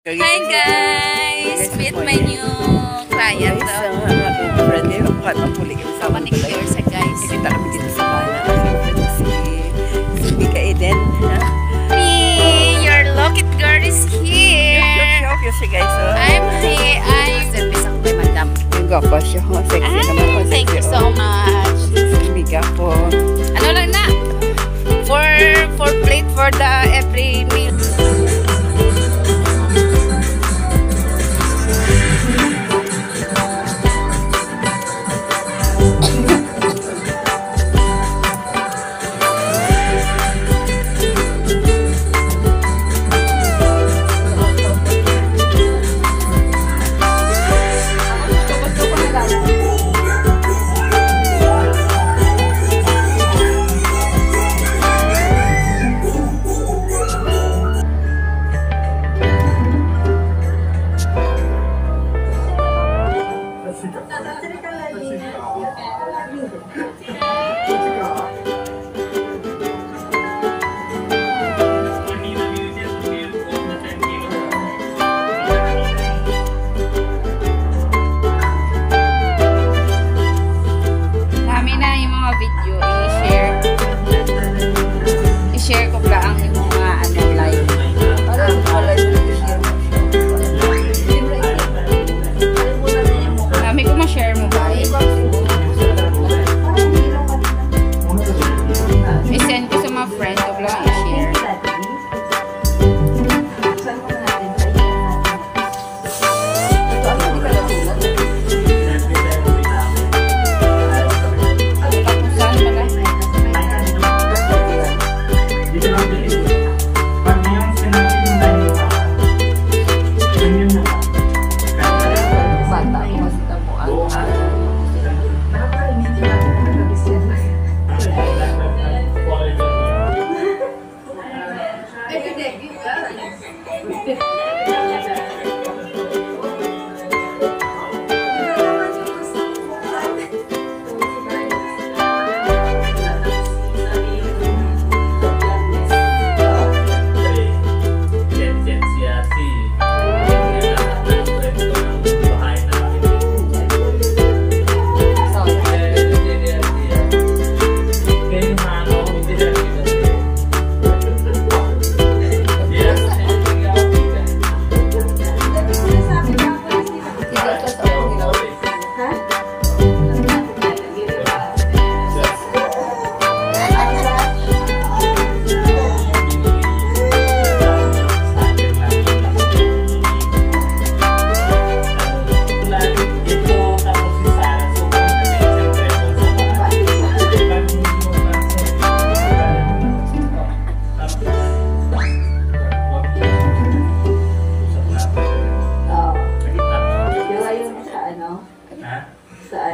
Hi guys! Meet my new client. Manicure sa guys. Kita kami dito sa bahay na si Mika Eden. Your locket girl is here. Cute siya guys. I'm here. I'm service ako kay madam. Yung gapa siya. Sexy naman. Thank you so much. Si Mika po. Ano lang na? For plate for the every meal. I-share ko pala ang mga live. Dami ko ma-share mo ba? I-send ko sa mga friend ko lang i-share.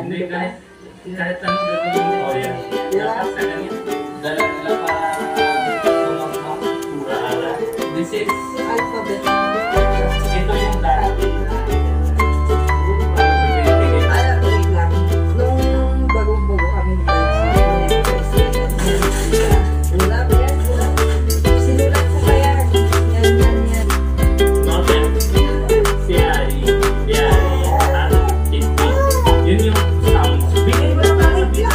Hindi kahit anong gagawin mo o yan. Dapat sa ganyan. Dala nila para mura-ara. This is alphabet. Ito yung dati. Wait lang. Nung bago-bago kami sinulat ko kaya yan. Noted. Siyari. Yun yung sounds. Bigay mo naman ang video.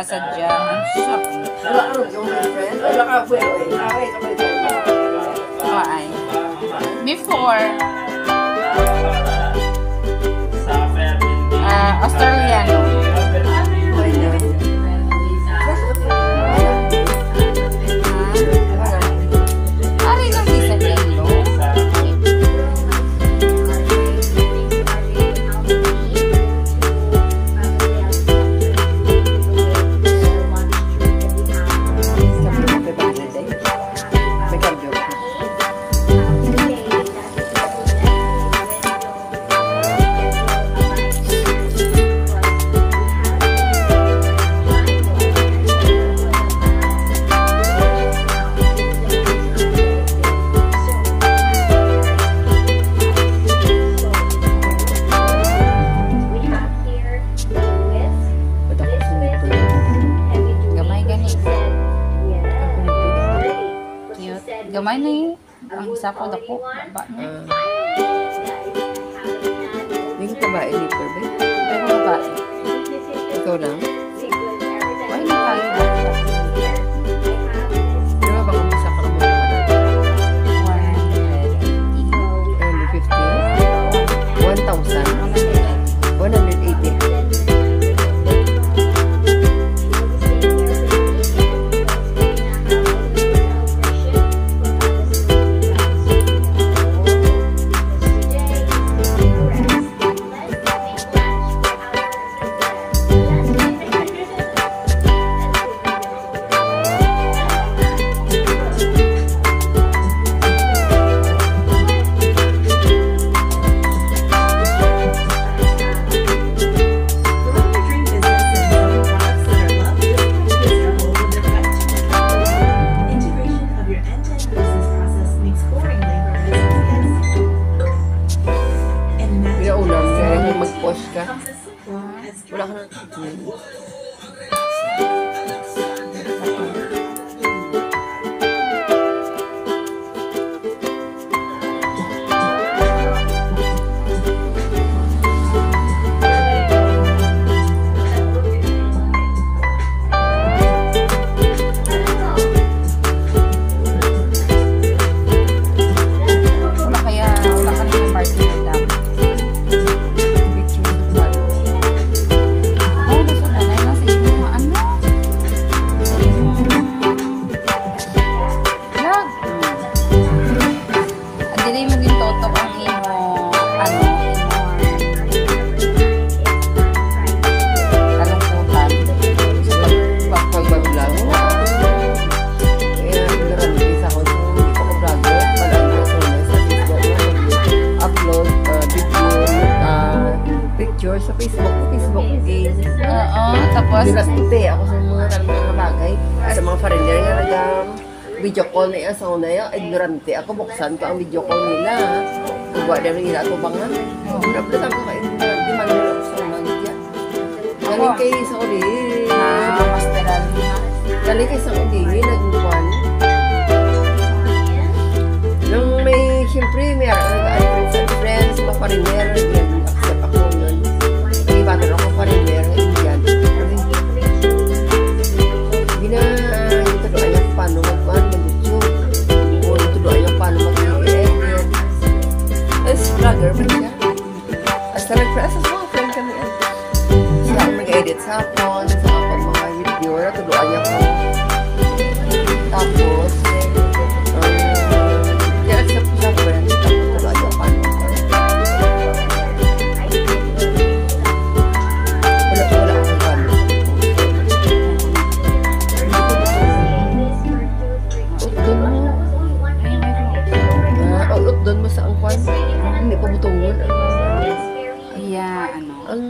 Sadya. Before Australiano. isa ko dako ba. Hindi ka ba ilipper ba? Pero ba? Ikaw lang? Why na tayo? Di ba baka masaka mo na ka na? 1,000? 180? Mag-post ka? Wala ka na. Sa Facebook game. Tapos Dinastute ako sa mga bagay. Sa mga foreigner nga video call na yan sa una yan. Ignorante ako, buksan ko ang video call nila. Kugwa na rin nila ito ba nga? Nablatan ko ka ignorante, manila ako sa una niya. Galing kayo sa uli. masteral na. Galing kayo sa uli, nagmukuan. Nung may, siyempre, may friends, mga foreigner, accept ako yun. Bago ako foreigner, Indian. Hindi na ito doon ayaw paano mag-one, mag-YouTube. O ito doon ayaw paano mag-edit. As vlogger ba siya? As na nag-process mga friend kami. Siya ako mag-edit sa hapon, mga video. Ito doon ayaw ko. Tapos, kaya accept ko sa friend. Tapos ito doon ayaw paano mag-edit. Doon mo sa angkwan, hindi pa butungon. Iya, ano? Ang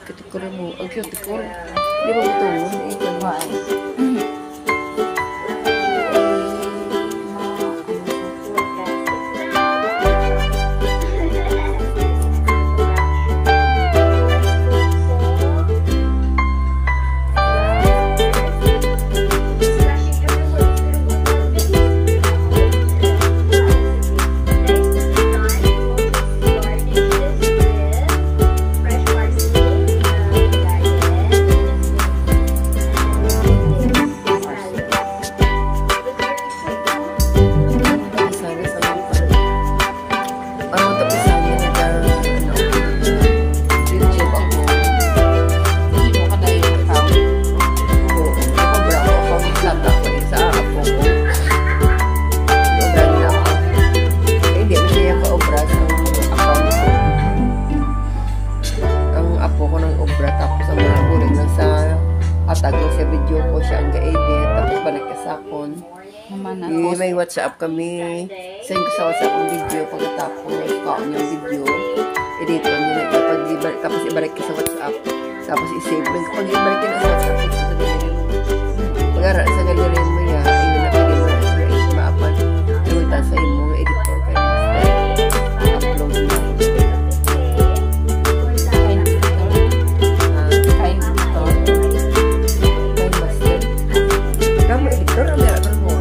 cuticule mo, ang cuticule, hindi pa butungon. Ito ba? May WhatsApp kami. Send ko sa WhatsApp ang video. Pagkatapos, kaon yung video. Edito nyo na. Tapos ibalik ka sa WhatsApp. Tapos i-save. Pag ibalik ka na sa WhatsApp, sa galerin mo. Pag-aral sa galerin mo yan, ayun na pwede mo na maapan. Lumitan sa imo, editor kayo. Upload mo. Kain dito. Kain master. Kamu editor, ang meron mo.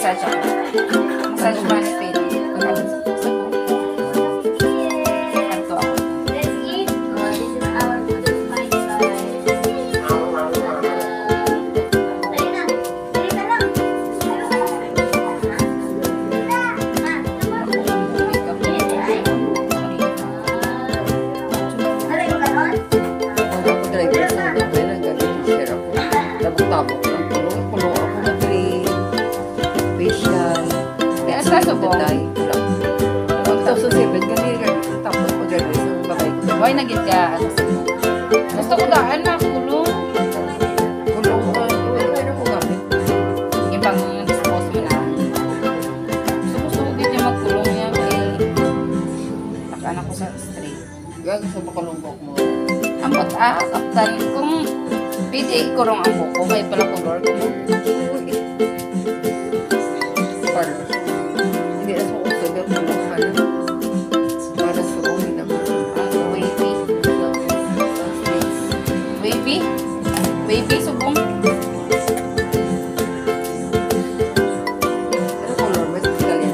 massage ako. Massage man ni Pili. Pagkakas ko. Kanto ako. Tapos lang, pulo ako na cream, facial, Sa subong. tapos 7 ganyan, tapos pag-alis ng babay ko. Why nagit ka? Gusto ko daan na kulong. Kulong ko, ano ko gamit? Yung pang dispose mo na. Gusto ko din yung magkulong niya. Takaan ako sa straight. Gago sa pakalunggok mo. Ambot kaptan kung pwede ikurong ang buko. Kaya pala color ko mo. Para hindi na sa uso, pero kuluhan. Para sa uwi naman. Ang wavy. Wavy? Wavy, subong. Ano color? Mas galing.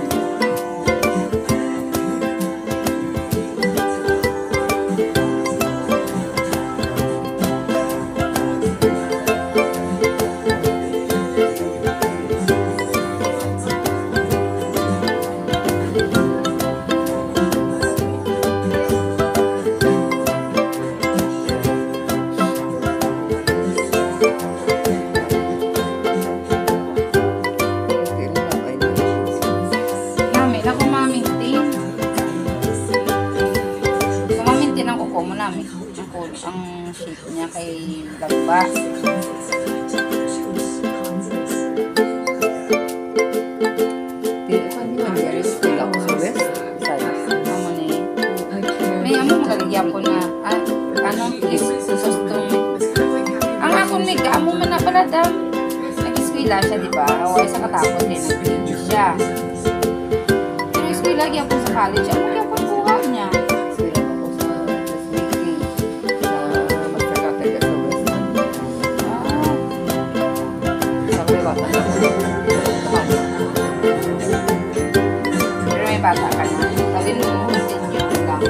Namin, ako mamintin. Kung mamintin ang kuko mo namin. Ang shape niya kay Lagba. Amo ni. May amo magaligyan ko na. Ano? Susustong. Ang akong may amo man na pala dam. Nag-eskwela siya, di ba? O isa katapos din. Nag-finish siya. Pero eskwela lagi ako sa college. Ano kaya pang buha niya? Pero may bata ka na. Sabi mo, continue lang.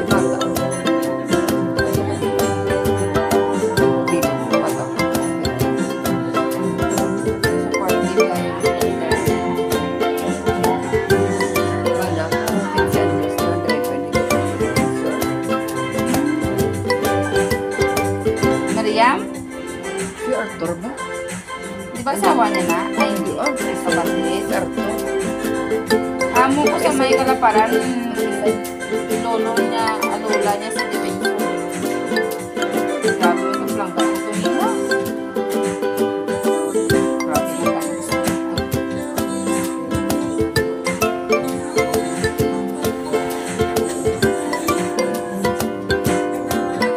Supportive kayo. Mariam? Si Arthur ba? Di ba asawa niya na? Ay, Hindi, sa Bangladesh. Arthur. Amo ko sa may kalaparan, lolo niya, alola niya sa Division.